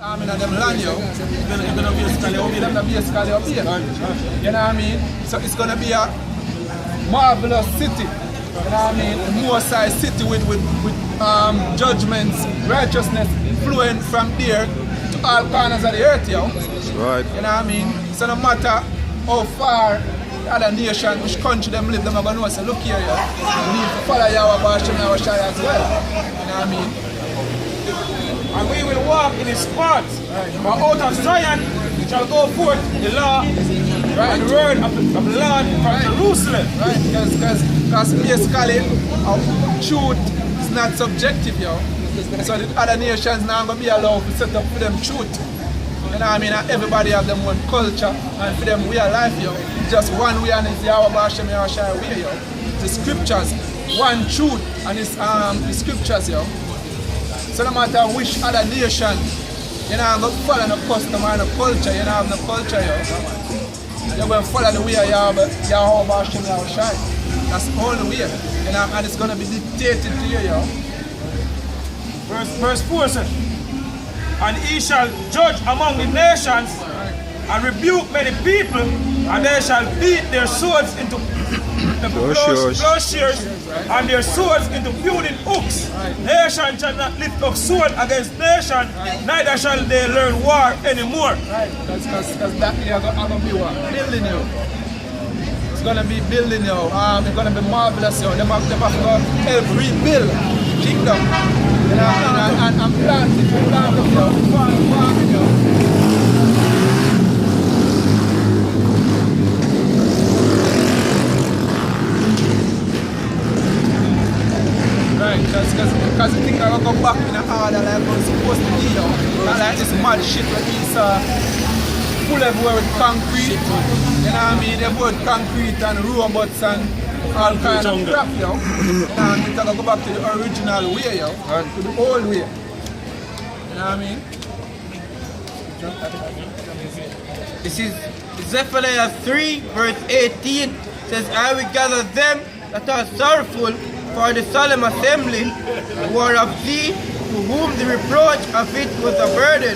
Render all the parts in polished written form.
In them land, you're gonna basically obey them, basically obey. You know what I mean? So it's gonna be a marvelous city. You know what I mean? A more size city with judgments, righteousness flowing from there to all corners of the earth, yo. Right. You know what I mean? So no matter how far the other nation, which country them live, them are gonna know, say, look here, yo. We need to follow Yahweh Hashem Yahushai as well. You know what I mean? And we will walk in his paths. Right. For out of Zion shall go forth the law and the word of the Lord from Jerusalem. Right, because basically truth is not subjective, yo. So the other nations now going to be allowed to set up for them truth. You know what I mean? And everybody have them one culture and for them way of life, yo. Just one way and it's Yahweh Hashem Yahushai way, yo. The scriptures, one truth and it's the scriptures, yo. So no matter which other nation, you know, I'm going to follow no custom or no culture, you know, have no culture, yo. You're going to follow the way of Yahweh Hashem Yahushai. That's the only way, you know, and it's going to be dictated to you, yo. Verse 4 says, and he shall judge among the nations and rebuke many people, and they shall beat their swords into plowshares and their swords into building hooks. Nation shall not lift up sword against nation, neither shall they learn war anymore. Because that year going to be what? Building, yo. It's going to be building, yo. It's going to be marvelous, yo. They have to help rebuild the kingdom. You know, and planting, yo. Farming, yo. Because the thing are going to go back in the order like it's supposed to be, yo. Not like this mad shit like this full everywhere with concrete. You know what I mean? They've got concrete and robots and all kind of crap, yo. You know what I mean? They're going to go back to the original way, yo. To the old way. You know what I mean? This is Zephaniah 3 verse 18 says, I will gather them that are sorrowful for the solemn assembly, who are of thee, to whom the reproach of it was a burden.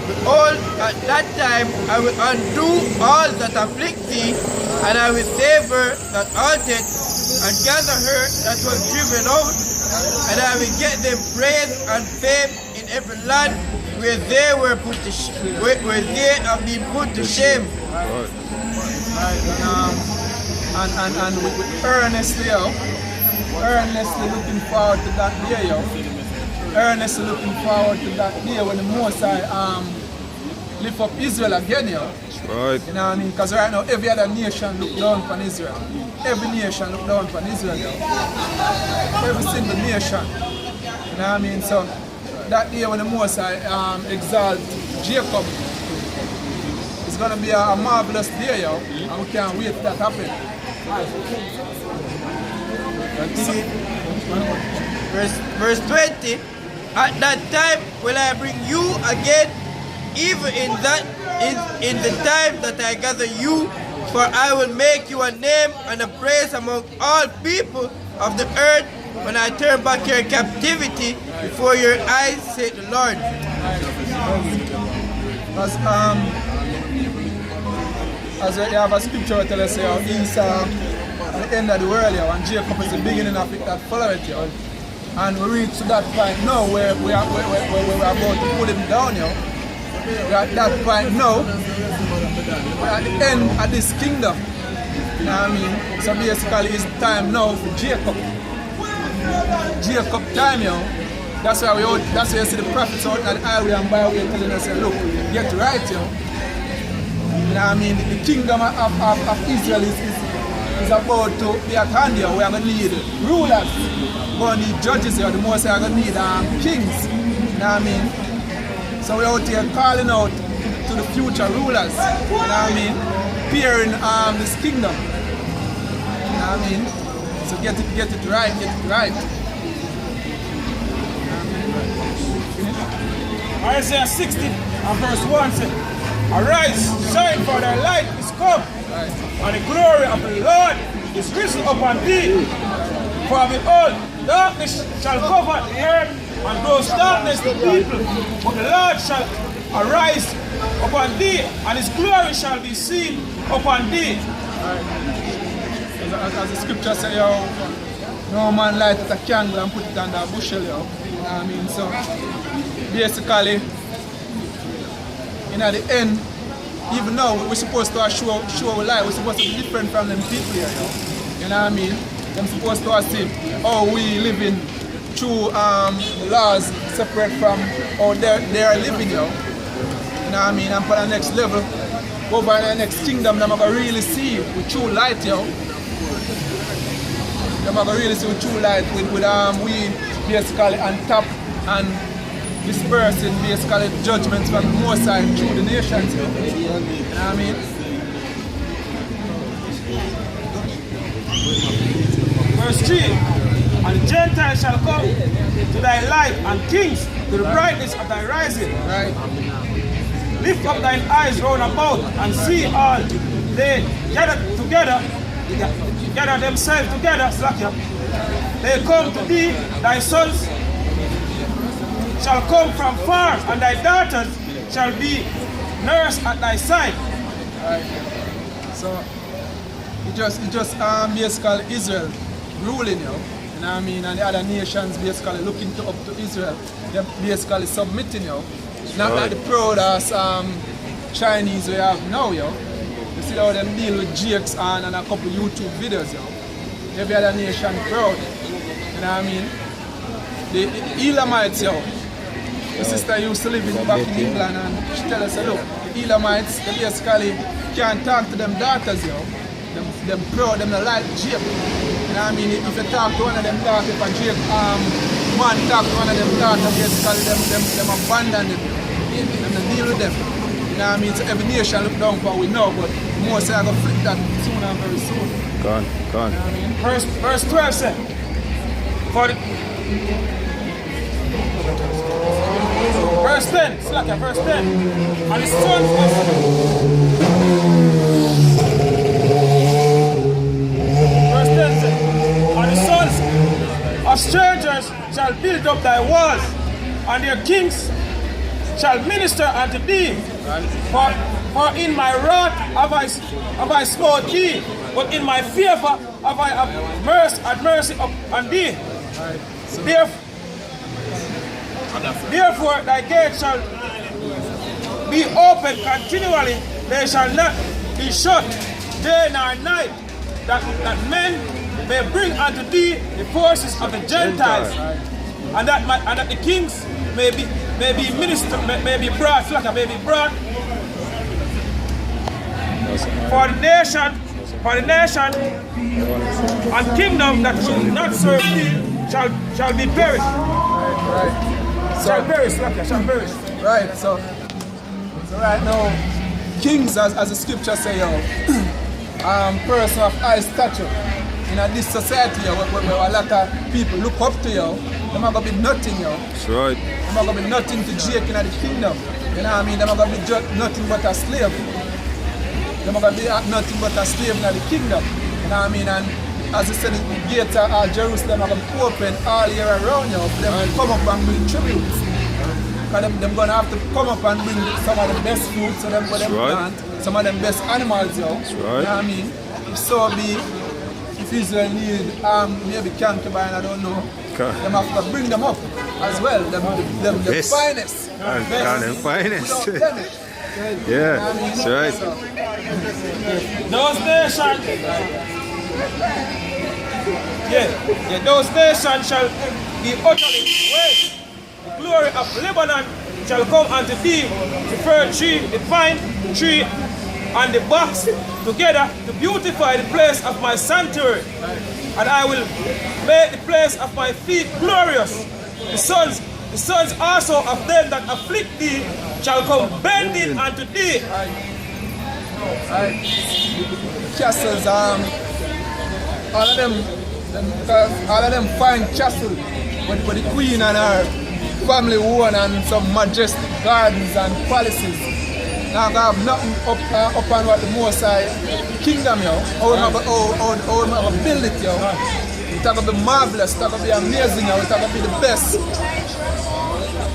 Behold, at that time I will undo all that afflict thee, and I will save her that altered, and gather her that was driven out, and I will get them praise and fame in every land where they were put to where they have been put to shame. And we earnestly, yo. Earnestly looking forward to that day, yo. Earnestly looking forward to that day when the Most High lift up Israel again, yo. Right. You know what I mean? Because right now every other nation look down upon Israel. Every nation look down upon Israel, yo. Every single nation. You know what I mean? So that day when the Most High exalt Jacob, it's gonna be a marvelous day, yo. And we can't wait for that to happen. Verse 20, at that time will I bring you again, even in the time that I gather you, for I will make you a name and a praise among all people of the earth when I turn back your captivity before your eyes, said the Lord. As we have a scripture that tells us Esau at the end of the world, yo, and Jacob is the beginning of it that follow it, yo. And we reach to that point now where we are about to put him down, yo. We're at that point now. We're at the end of this kingdom. You know what I mean? So basically it's time now for Jacob. Jacob time, yo. That's why you see the prophets out at the highway and byway telling us, look, get right, yo. You know what I mean? The kingdom of Israel is about to be at hand here. We are going to need rulers. We're going to need judges here. The most are going to need kings. You know what I mean? So we're out here calling out to the future rulers. You know what I mean? Peering this kingdom. You know what I mean? So get it right, get it right. Isaiah 60 and verse 1 says, arise, shine, for thy light is come, and the glory of the Lord is risen upon thee. For behold, darkness shall cover the earth, and gross darkness the people, but the Lord shall arise upon thee, and his glory shall be seen upon thee. As the scripture says, yo, no man lighted a candle and put it under a bushel, yo. You know what I mean? So basically, in the end, even now we're supposed to show our light, we're supposed to be different from them people here, yo. You know what I mean? They're supposed to see how we living through laws separate from how they're living, yo. You know what I mean? And for the next level, over in the next kingdom, they're going to really see with true light, yo. They're going to really see with true light with we basically on top and dispersing basically judgments from the Most High through the nations, yo. You know what I mean? Verse 3, and the Gentiles shall come to thy light, and kings to the brightness of thy rising. Right. Lift up thine eyes round about, and see all they gather themselves together, they come to thee, thy sons shall come from far, and thy daughters shall be nursed at thy side. Right. So it just basically Israel ruling, you know what I mean, and the other nations basically looking up to Israel. They're basically submitting, you know. Not like the proud as Chinese we have now, yo. You see how them deal with Jakes and a couple YouTube videos, yo. Every other nation proud. You know what I mean? The Elamites, yo. The sister used to live back in England and she tell us, look, the Elamites, they basically can't talk to them daughters, yo. Them proud, them like Jake. You know what I mean? If you talk to one of them daughters, if a Jake man talk to one of them daughters, basically them abandon them. Them deal with them. You know what I mean? So every nation look down for we know, but more say I go flip that soon and very soon. Go on. You know what I mean? Verse 12 says, verse 10, verse 10, and the sons of strangers shall build up thy walls, and their kings shall minister unto thee. For in my wrath have I smote thee, but in my favor have I had mercy upon thee. Therefore thy gates shall be open continually, they shall not be shut day nor night, that men may bring unto thee the forces of the Gentiles, and that the kings may be brought for the nation and kingdom that should not serve thee shall be perished. Right. Shall perish. Right, so right now, kings, as the scripture say, yo, person of high stature in this society, yo, where a lot of people look up to you, they're not going to be nothing, yo. That's right. They're not going to be nothing to Jake in the kingdom. You know what I mean? They're not going to be nothing but a slave. They're not going to be nothing but a slave in the kingdom. You know what I mean? And as I said, the gates of Jerusalem are going to be open all year around, yo, for them to come up and bring tributes. Because they're going to have to come up and bring some of the best food, so them for them plant, some of them best animals, yo. That's right. You know what I mean? If so be, if Israel need maybe concubine, I don't know, them have to bring them up as well. Them the finest. The finest. Yeah, that's right. Those nations, those nations shall be utterly waste. The glory of Lebanon shall come unto thee, the fir tree, the pine tree, and the box together to beautify the place of my sanctuary. And I will make the place of my feet glorious. The sons also of them that afflict thee shall come bending unto thee. Castles, all of them fine castles, but the queen and her family own and some majestic gardens and palaces. Now I have nothing up on what the Most High kingdom, yo. How we have build it, yo. It's going to be marvelous, it's going to be amazing, yo. It's going to be the best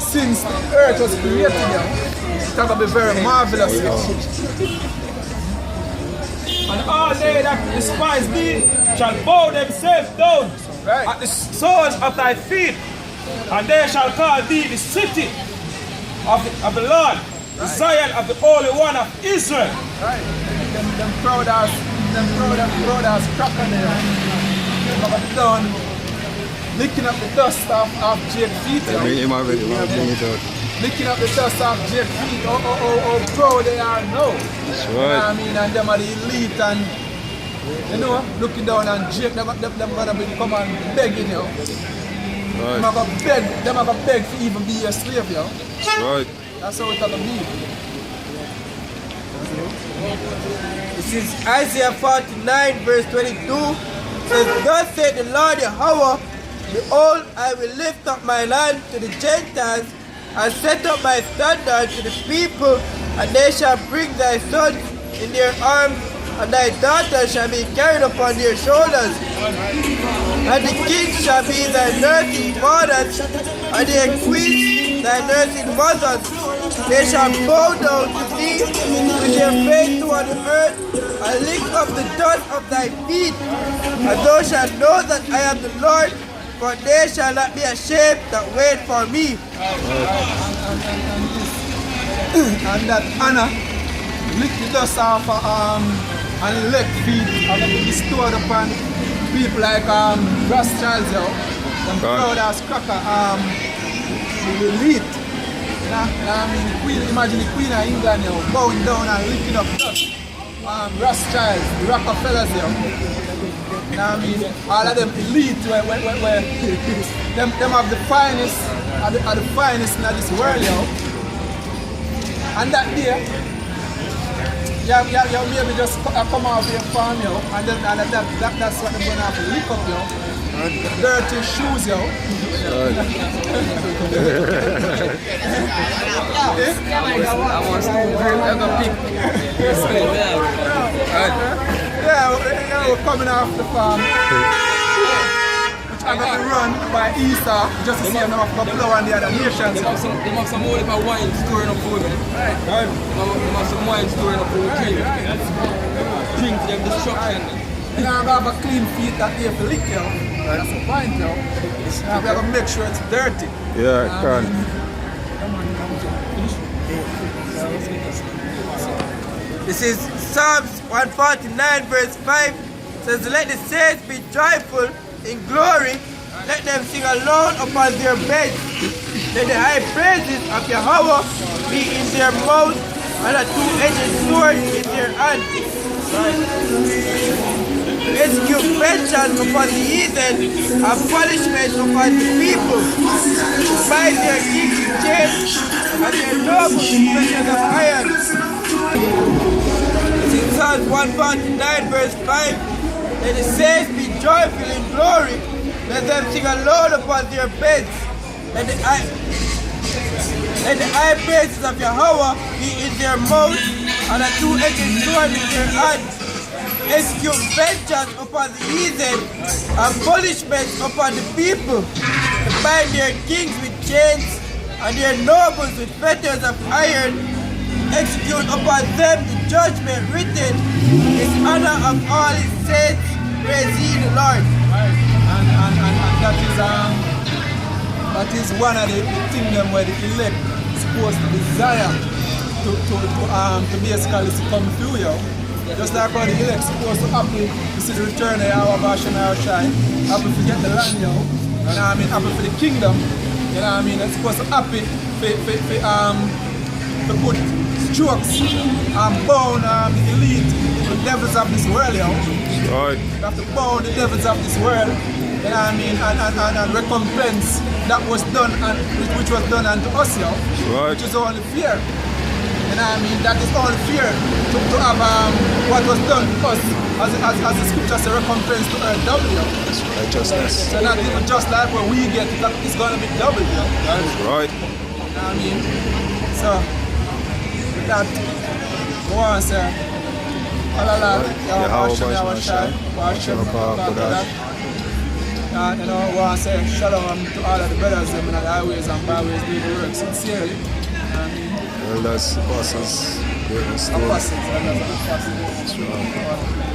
since the earth was created, yo. it's going to be very marvelous. And all they that despise thee shall bow themselves down at the soles of thy feet, and they shall call thee the city of the Lord, the Zion of the Holy One of Israel. Right. Them proud as crocodile. Them have done licking up the dust of Jake's feet. Bring it out. Licking up the dust of Jake's feet. Oh, proud they are now. That's You know what I right. mean? And them are the elite and you know, looking down on Jake, them gonna be come and begging you. Them Right. gonna beg to even be a slave, yo. That's right. That's how it's gonna be. This is Isaiah 49 verse 22. Says, thus said the Lord Yahweh, behold, I will lift up my land to the Gentiles and set up my standard to the people, and they shall bring thy sons in their arms, and thy daughters shall be carried upon their shoulders. And the kings shall be thy nursing fathers, and their queens thy nursing mothers. They shall bow down to thee with their face toward the earth, and lick up the dust of thy feet. And thou shalt know that I am the Lord, for they shall not be ashamed that wait for me. And that Anna lick the dust off and elect feet and it will be stored upon people like Rothschilds, yo. Them proud as cracker, the elite. I mean, the Queen, imagine the Queen of England, yo, bowing down and licking up dust. Rothschilds, the Rockefellers, yo. You know what I mean? All of them elite, where them have the finest, are the finest in this world, yo. And that day, you maybe just come out of your farm, yo, and that's what they're going to have to lick up, yo. Dirty shoes, yo. Yeah, we're coming off the farm. I'm going to run by Easter just to see enough buffalo and the other nations. They have some more of wine storing up food. They have some wine storing up food. Drink them destruction. You know, I'm going to have a clean feet that they have to lick, yo. That's the point, yo. We have to make sure it's dirty. Yeah, can. This is Psalms 149 verse 5. Says, let the saints be joyful in glory. Let them sing alone upon their beds. Let the high praises of Yahweh be in their mouth, and a two-edged sword in their hand. Execute vengeance upon the heathen and punishment upon the people. Bind their kings in chains and their nobles in fetters of iron. In Psalms 149 verse 5, let the saints be joyful in glory. Let them sing alone upon their beds. Let the high praises of Yahweh be in their mouth, and a two-edged sword in their hand. Execute vengeance upon the heathen and punishment upon the people. To bind their kings with chains and their nobles with fetters of iron. Execute upon them the judgment written. His honor of all his saints. Praise ye the Lord. And that is one of the things where the elect is supposed to desire to basically come through, yo. Just like how the elect is supposed to happy to see the return of our Bash and our Shine, happy to get the land, yo. You know what I mean? Happy for the kingdom. You know what I mean? It's supposed to happy to put strokes and bound the elite, the devils of this world, yo. Right. You have to bound the devils of this world, you know what I mean, and recompense that was done and which was done unto us, yo. Right. Which is only fear. You know what I mean? That is only fear to have what was done to us, as the scripture says, recompense to earth double, yo. Righteousness. So not even just like what we get, that is gonna be double, yo. Right. You know what I mean? So with that, go on, sir. Halala, you know, I want to say shalom to all of the brothers and the highways and byways doing the work sincerely. Elders, apostles, great and stone. Apostles, elders and apostles. Strong.